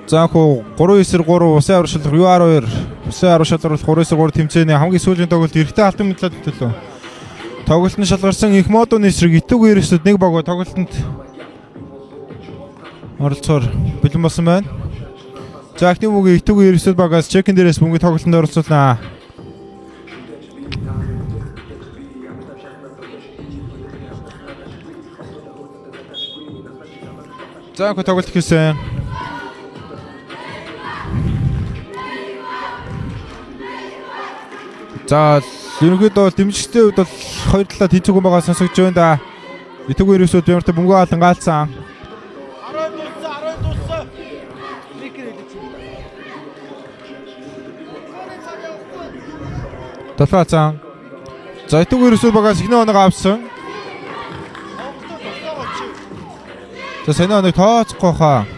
За хуу 3-9-3 усын авир шалралт U12 усын авир шалралт 3-9 тэмцээний хамгийн сүүлийн тоглолт эрэгтэй алтан медаль төлөө. Тоглолтод шалгарсан их модуны эсрэг итүүг ерөөсөд нэг баг тоглолтод оролцохоор бэлэн болсон байна. За эхний бүгийн итүүг ерөөсөд багаас чекин дээрээс бүнгийн тоглолтод оролцуулнаа. За хөө тоглолт хийсэн. За ерөнхийдөө дэмжигчдийн хувьд бол хоёр талаа тэнцвэргүй байгаа сонсогдож байна да. Итүүг ерөөсөд ямар ч бөмбөг хаалан гаалцсан. 10 дууссан. Талаацсан. За итүүг ерөөсөд багаас ихний оног авсан. За санаа оног тооцохгүй хаа.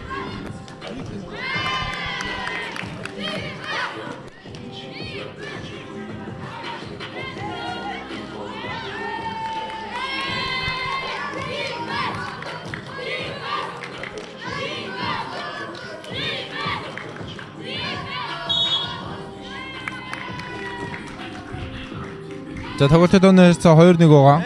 За тоглолтод өнөөс 2-1 байгаа.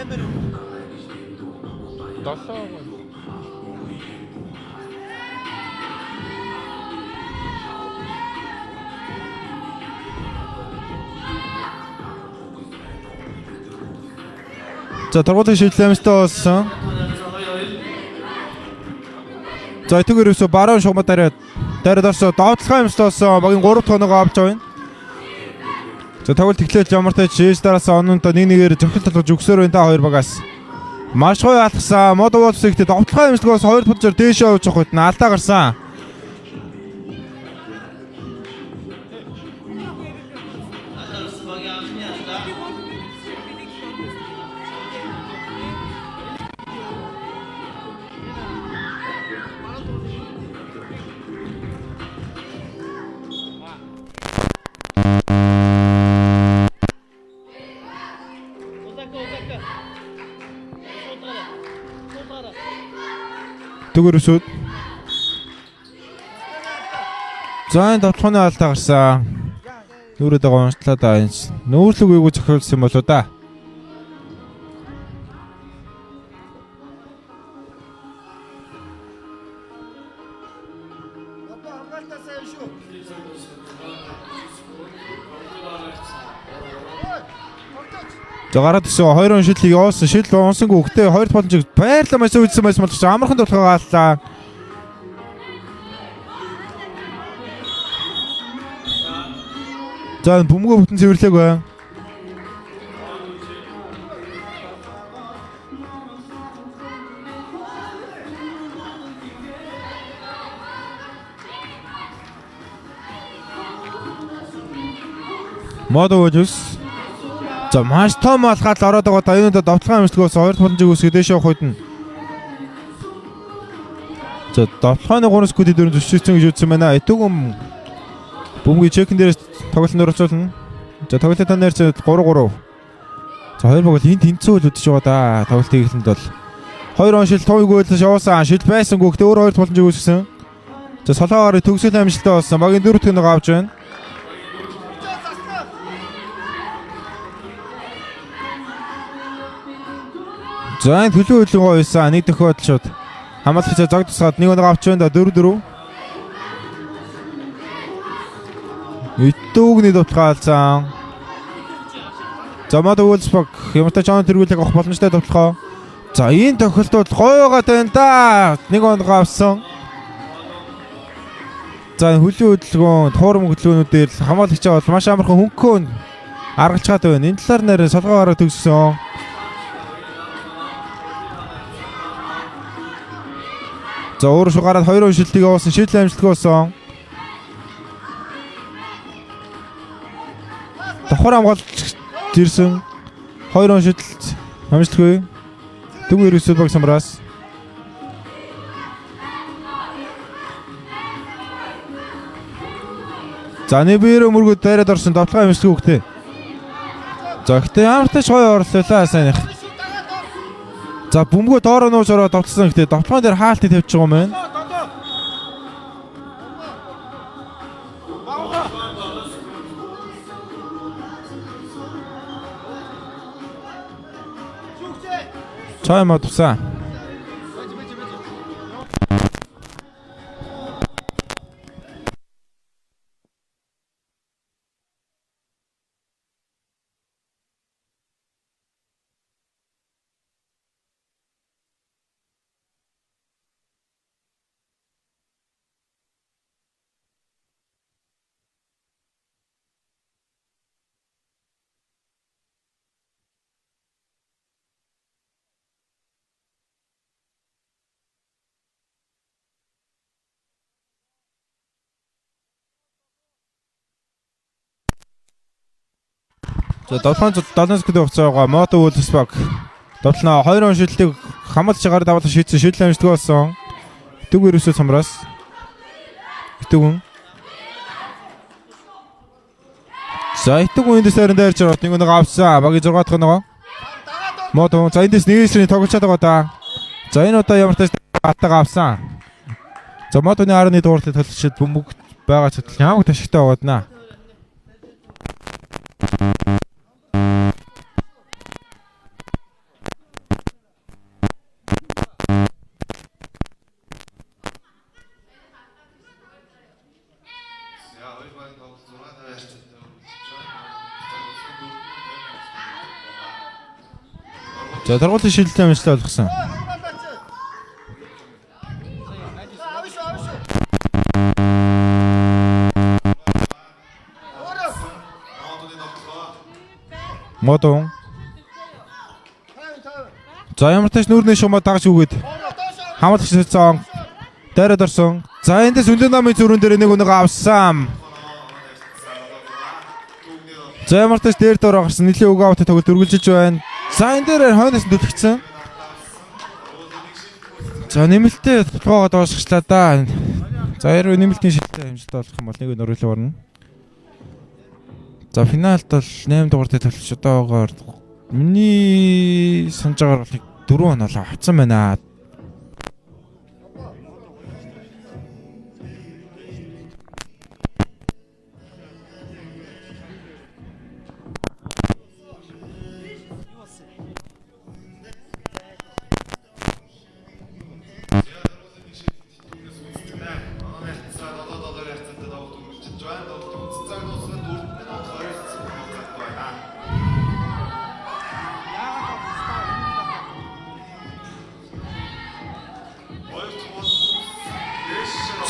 За тоглолтын шийдлэмжтэй болсон. За итүүг ерөөсө баруун шугамд дараад орсоо довтлохын юмстай болсон. Багийн 3 дахь оноогоо авч байгаа юм. За тоглолт эхлээл ямар тач шээс дараас ононтой нэг-нэгээр зохиол толгож өгсөөр байна та хоёр багаас. Маш гоё алхсан. Мод уус ихтэй довтлохын юмсгоос 2 пулжаар дээшээ явж явахад нь алдаа гарсан. Түгэрсүүд. За энэ довтлооны алдаа гарсан. Нүрээд байгаа уншлаа да. Нүүрлэг үегүй зохиолсон юм болоо да. За гараад ирсэн 2 шидлийг явуулсан. Шидэл унсангүй хөхтэй 2 боломжийг байрлал маш үзсэн байсан болж амархан толгой гааллаа. За бөмбөгөө бүтэн цэвэрлээг байна. Модоожс. За маш том алхаад ороод байгаа даюунуудад довтлогын амжилтгоос 2 боломжийг үсгээд дэше явах үед нь. За довтлогын 3 секундын дөрөв зөвшөөрсөн гэж үзсэн байна. Итүүг бөмбөгийн чекин дээрээс тоглолтод оролцуулна. За тоглолтын танаар 3-3. За хоёр баг л энэ тэнцүү л үдчихэж байгаа да. Тоглолтын эхлэлд бол 2 он шил товыг үйлдэж явуулсан. Шил байсангүй гэхдээ өөр 2 боломжийг үсгэсэн. За солоогоор төгсгөл амжилттай болсон. Багийн 4 дахь нэг авч байна. За энэ төлөв хөдөлгөөн гоёсан. Нэг төхөд шууд хамаалагч зог тусгаад нэг оног авч байна да 4-4. Итүүгний довтлохаалсан. За мод уулспаг ямар ч чон тэргүүлэг авах боломжтой довтлохоо. За энэ тохиолдолд гойгоод байна да. Нэг оног авсан. За хөлийн хөдөлгөөн туурам хөдөлгөөнүүдээр хамаалагчаа бол маш амархан хөнгөн аргалж чад байна. Энэ талаар нэр солгоогоор төгссөн. За өөр шугаараад 2 шилдэг явуулсан. Шийдэл амжилтгүй болсон. Давхар хамгаалж ирсэн. 2 шийдэлт амжилтгүй. Түг ерөөсөө баг самраас. За небэр өмөргөд дайраад орсон довтлогын амжилтгүй хөхтэй. За ихтэй ямар ч гоё орлуулаа сайн их. За бөмбөгөө доороо нууж ороод довтлсон гэхдээ довтлогон дээр хаалтыг тавьж байгаа юм байна. Чой мод тусан. За 700 секунд хугацаагаа Мото Wolfsburg тоглоно. 2 он шилдэг хамт чагаар даваад шийдсэн шийдлэн амжилттай болсон. Итэг вирусээ цамраас. Итэгүн. За итэгүн эндээс харин дайрч ороод нэг нэг авсан. Багийн 6 дахь нөгөө. Мото за эндээс нэг эсрэг тоглож чадбайгаа да. За энэ удаа ямар ч атагаа авсан. За Мотоны 10-ны дууралтад төлөвчд бөмбөг байгаа ч ямаг ташигтай байгаадна. За торгуулийн шилжилтийн амжилттай болгосон. Модон. За ямар тач нүүрний шумаа дагж үгээд хамаалагч цаан дайраад орсон. За эндээс үлэн намын зүрэн дээр нэг өнөг авсан. За ямар тач дээр дор гарсан нэлийн үг аваад тоглолт өргөлжиж байна. За энэ дээр хойноос нь төлөгцсөн. За нэмэлтээ тутгаагаа дуусгачлаа да. За яруу нэмэлтийн шилтэй хэмжилт болох юм бол нэг нь оруулаа орно. За финалд бол 8 дугаартай төлөвч одоогоор миний санаж байгаагаар бол 4 оноо авцсан байна.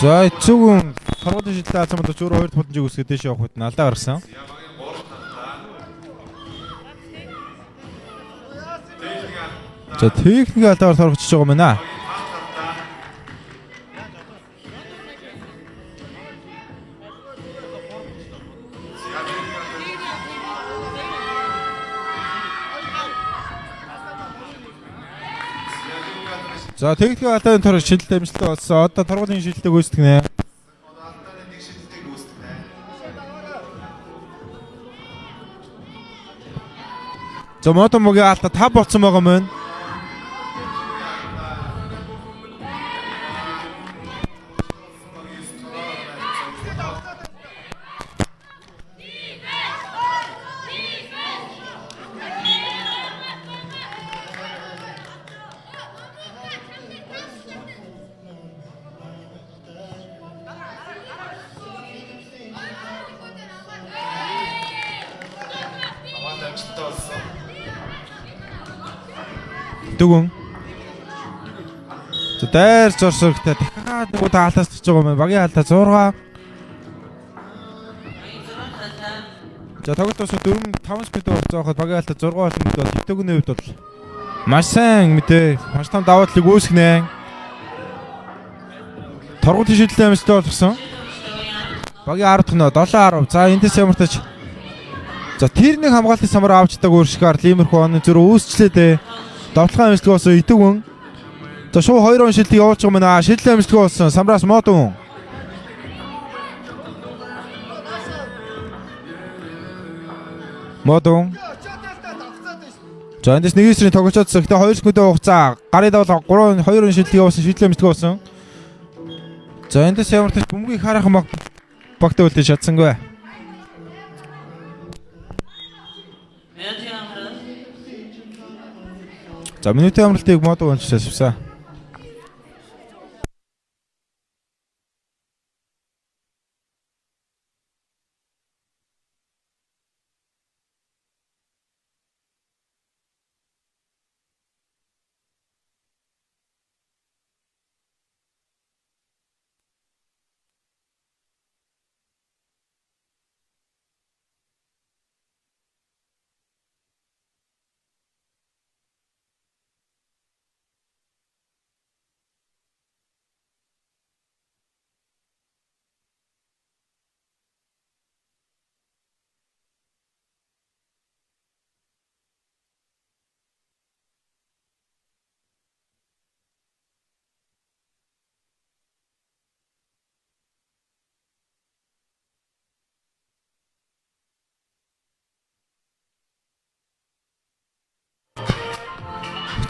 За эцүүн торгуулийн шилдэг алцсан бодож өөрөө 2 туланжийг үсгээд дэше явах үед алдаа гаргасан. За техник алдаагаар торгочж байгаа юм байна. За техник алдааны торгож шилдэг амжилттай болсон. Одоо торгуулийн шилдэг үүсгэнэ. За Мотомогийн алдаа 5 болсон байгаа юм байна. Дүгүн. За дайрч орсогтой дахиад нэг удаа алдаас төгсөж байгаа юм байна. Багийн алдаа 6. За тоглолт дуусах 4-5 секунд хугацаахад багийн алдаа 6 болсон мэт бол дэвтэгний хувьд бол маш сайн мэдээ. Маш том даваа талыг үүсгэнэ. Торгуулийн шийдэлтэй амжилттай болсон. Багийн 10 дахь нь 7-10. За эндээс ямар тач за тэр нэг хамгаалтын самар авч даг өөршгөр лимерхүү оны зүрх үүсчлээ дээ. Давталгаа амжилттай болсон Итэгүн. За шууд 2 он шилдэг явуулж байгаа мэнэ. Шилдэг амжилттай болсон Самраас Модон. Модон. За эндээс нэг эсрэг тоглолцоодсон. Гэтэ 2 секундын хугацаа. Гарын давал 2 он шилдэг явуулсан шилдэг амжилттай болсон. За эндээс ямар ч бөмбөгийг харах маг багтаа үлдээж чадсангүй. За минутын амралтыг мод уншиж авсан.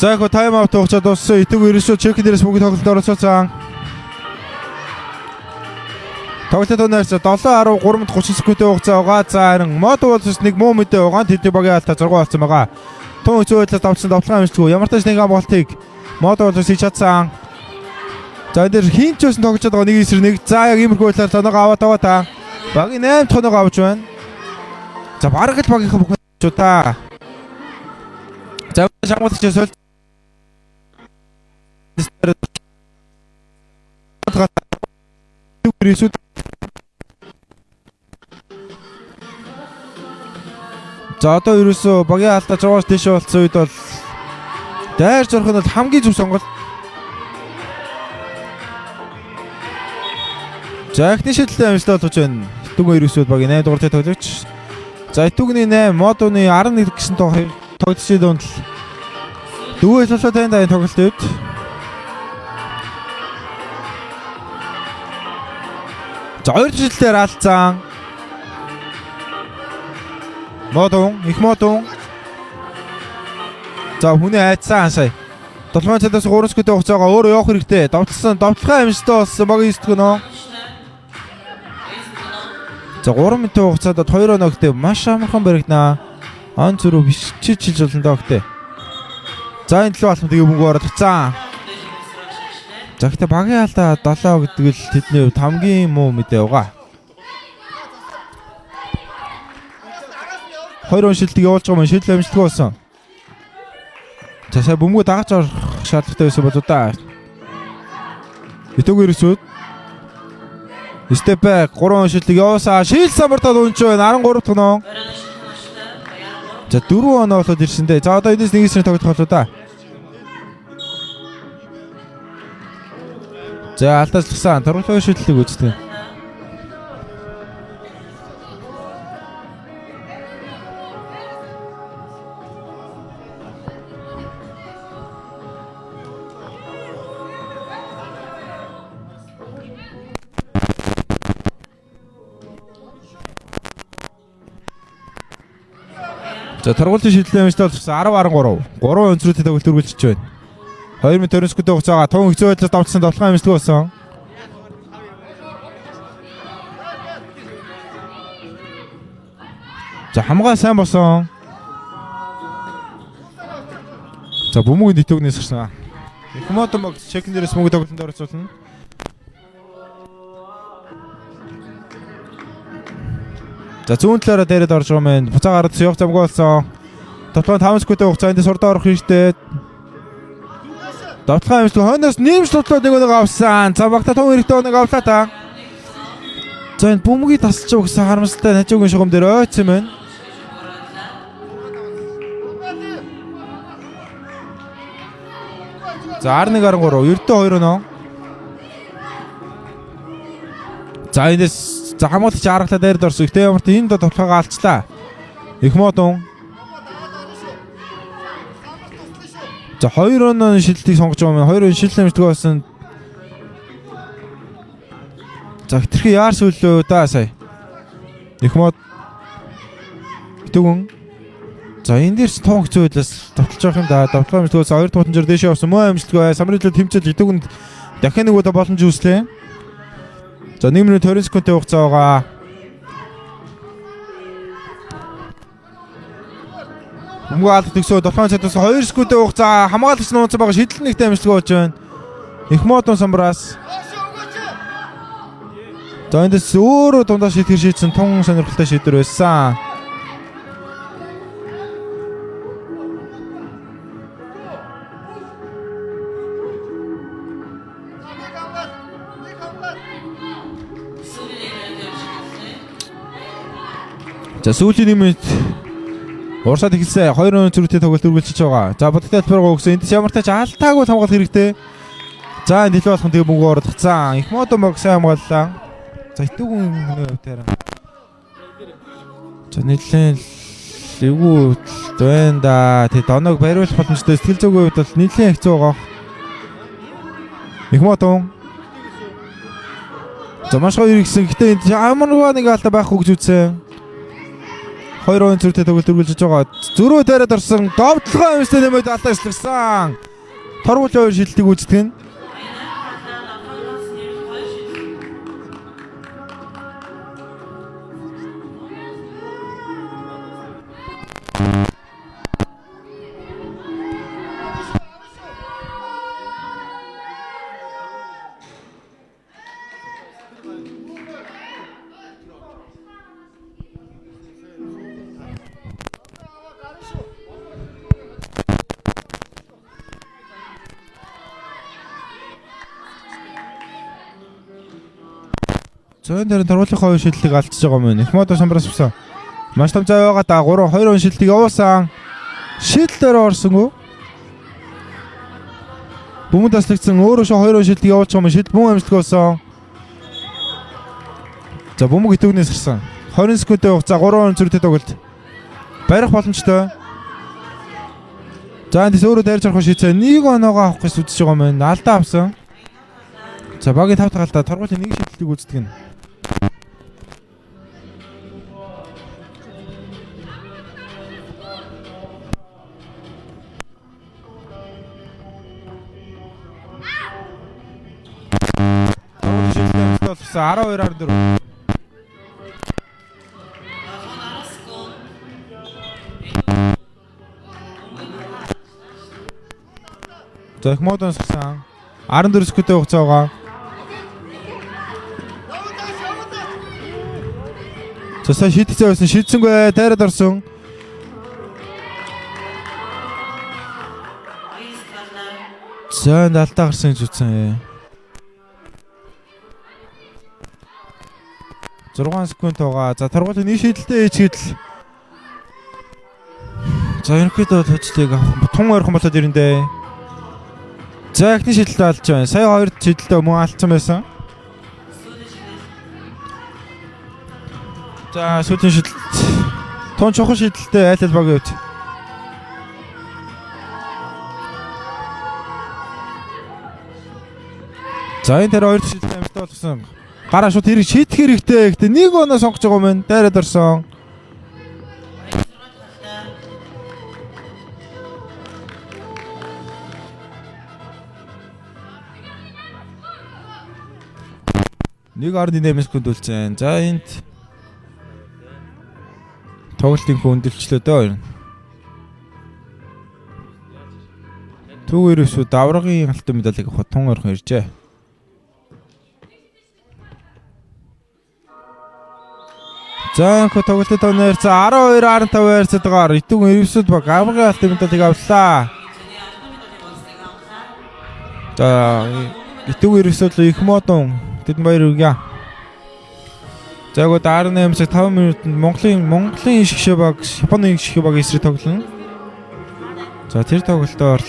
За яг тайм аут хугацаа дууссан. Итгэв ерөөсөө чекен дээрээс бүгд тоглолтод оролцсон. Тоглолтод нэрс 7:13-д 30 секундтэй хугацаа байгаа. За харин мод уулзс нэг муу мэдээ байгаа. Тэд багийн алдаа 6 болсон байгаа. Тун зөөлөд давсан давталгаа юмшгүй. Ямар ч нэг амгалтыг мод уулзс хийж чадсан. За энэ хин ч байсан тоглож байгаа нэг эсрэг нэг. За яг иймэрхүү байдлаар тоноогоо аваад байгаа та. Багийн 8 тоноогоо авч байна. За бараг л багийнхаа бүх ч удаа. За шамгуулагч соль За одоо ерөөсөө багийн алдаа 6-аас дэше болсон үед бол дайр зорх нь бол хамгийн зөв сонголт. За ихний шийдэлтэй амжилттай болж байна. Түгэн ерөөсөө багийн 8 дугаартай тоглогч. За Түгний 8, Модоны 11 гэсэн тоглогчдын донд дүү хэлүүлээ тань тоглолтод. За хоёр жилээр алдсан. Модон, их модон. За хүний айдсан сая. 7 цадаас 3 секундтэй хугацаагаа өөрөө явах хэрэгтэй. Давталгаа амжилттай болсон баг ийстгэнөө. За 3 минутын хугацаанд 2 оногтэй маш амархан баригдана. Ан зүрөө биш чилж болно даа гэхдээ. За энэ 7 алхам тэгээ мөнгө оролцсон. За гэхдээ багийн алдаа 7 гэдэг л тэдний хувьд хамгийн муу мэдээ байгаа. 2 уншилтыг явуулж байгаа мөн шийдэл амжилтгүй болсон. За сая бөмбөг дагаж орох шаардлагатай байсан бол удаа. Итүүгээр өсөд. Степ бэк 3 уншилтыг явуулсан. Шил самбартад унж байна 13 тоноо. За 4 оноо болоод ирсэндээ. За одоо энэс нэг эсрэг тоглох болоо да. За алдаачлсан. Тургуулгын шийдлийг үздэг. За тургуулгын шийдлийн амжилттай болсон 10-13. 3 өнцрүүтэй тоглолт үргэлжилж байна. 2 минут 20 секундтэй хугацаага тун хэцүү байдлаар давтсан давталгаа амжилттай болсон. За хамгаа сайн болсон. За бөмбөгийн дэвтгнээс гэрсэн. Их модон баг чекэн дээрээс мөнгө тоглолтод оролцуулна. За зүүн талаараа дээрэд орж байгаа мэн. Буцаа гараад явах замгүй болсон. 5 секундтэй хугацаанд сурдаа орох хэрэгтэй. Давталгаа амжилт хойноос нэмж тотлоод нэг авсан. За багта тун хэрэгтэй нэг авлаа та. За энэ бөмбөгийг тасалж байгаа гэсэн харамсалтай хажуугийн шугам дээр ойцсон байна. За 11-13 9-2 оноо. За энэс за хамгаалагч аргалаа дайрд орсон. Гэтэ ямарт энэ доо тоглоогоо алцлаа. Их модон. За 2 оноо шилтийг сонгож байгаа юм. 2 он шилтэн амжилтгүй болсон. За хитрхи яар сүлөө да сая. Их мод. Тэгүн. За энэ дээр ч тоон хэцүү байлаас давталж байгаа юм да. Давталгаа амжилтгүй 2 тутан жир дэшээ авсан. Муу амжилтгүй самрилд тэмцэл идэвгүнд дахин нэг удаа боломж үүслээ. За 1 минут 20 секундтэй хугацаа байгаа. Бөмбөг алдах төгсөө 7 цадаас 2 секундтэй хугацаа хамгаалагч нууцсан байгаа шийдэл нэгтэй амжилттай болж байна. Их модон самбраас. За эндээс өөрөө дундаа шийтгэр шийдсэн тун сонирхолтой шийдвэр байсан. За сүүлийн нэмэлт урсаад эхэлсэн 2 өнөө зүрхтэй тоглолт үргэлжлэж байгаа. За бодтой тайлбаргаа өгсөн. Эндээс ямар тач алдаагүй хамгаалах хэрэгтэй. За энэ дэлбэ болох тэгээ бөмбөг ороод тацсан. Их модон баг сайн хамгааллаа. За итүүгүн хөнөөтээр. За нийлэн эвгүй байна да. Тэг доног бариулах боломжтой сэтгэл зүйн хувьд бол нийлэн хэцүү байгаа. Их модон. За маш гоё иргсэн. Гэтэ энэ амаргаа нэг алдаа байхгүй гэж үзсэн. 2 он зүртэй тоглолт үргэлжлэж байгаа. Зөрөө дайраад орсон. Говтлогоо юмстай нэмээд алдаа ишлэгсэн. Торгуулийн 2 шилдэг үздэг нь. Зөөн дээр торгуулийн 2 шилдэг алдчихж байгаа юм. Их модо самбраас авсан. Маш том зай байгаа да 2 он шилдэг явуулсан. Шилдээр орсонгүй. Бөмбөг таслагдсан өөрөө 2 он шилдэг явуулж байгаа юм. Шилд мөн амжилттай болсон. За бөмбөг итүүгнээс гарсан. 20 секундтэй хугацаа 3 он зүрхтэй тоглолт. Барих боломжтой. За эндээс өөрөө дайрж орох шийдсэн. 1 оноогоо авах гэж үзэж байгаа юм. Алдаа авсан. За багийн 5 дахь алдаа торгуулийн 1 шилдэг үздэг нь. За 12-14. За их модон сасан 14 секундтэй хугацаа байгаа. За сая шийдчихсэн байсан шийдсэнгүй тайраад орсон. За энэ алдаа гарсан гэж үзсэн. 6 секунд байгаа. За торгуулийн нэг шийдэлтэй ээжгэдэл. За ерөнхийдөө төжлийг тун ойрхон болоод ирэндээ. За ихний шийдэлтэй алдж байна. Сая 2 шийдэлтэй мөн алдсан байсан. За сүүлийн шийдэлт тун чухал шийдэлтэй айл багийн хувьд. За энэ тэр 2 шийдэлтэй амжилттай болсон. Гараа шууд хэрэг шийдэх хэрэгтэй. Гэтэ 1 оноо сонгож байгаа юм. Дайраад орсон. Нэг 18 секунд үлцэн. За энд тоглолтын хөндлөлчлөө дөө. Түүгээр өсвө даврагын алтан медалийг авах тун ойрхон иржээ. За энэ тоглолтын тоноор 12-15 байрцаагаар итүүн Эрвсуд баг аврагын алтан медалийг авлаа. За итүүн Эрвсуд их модон тэдэн баяр үгье. За гоо 18 цаг 5 минутанд Монголын шгшээ баг Японы шгшээ баг эсрэг тоглоно. За тэр тоглолтоор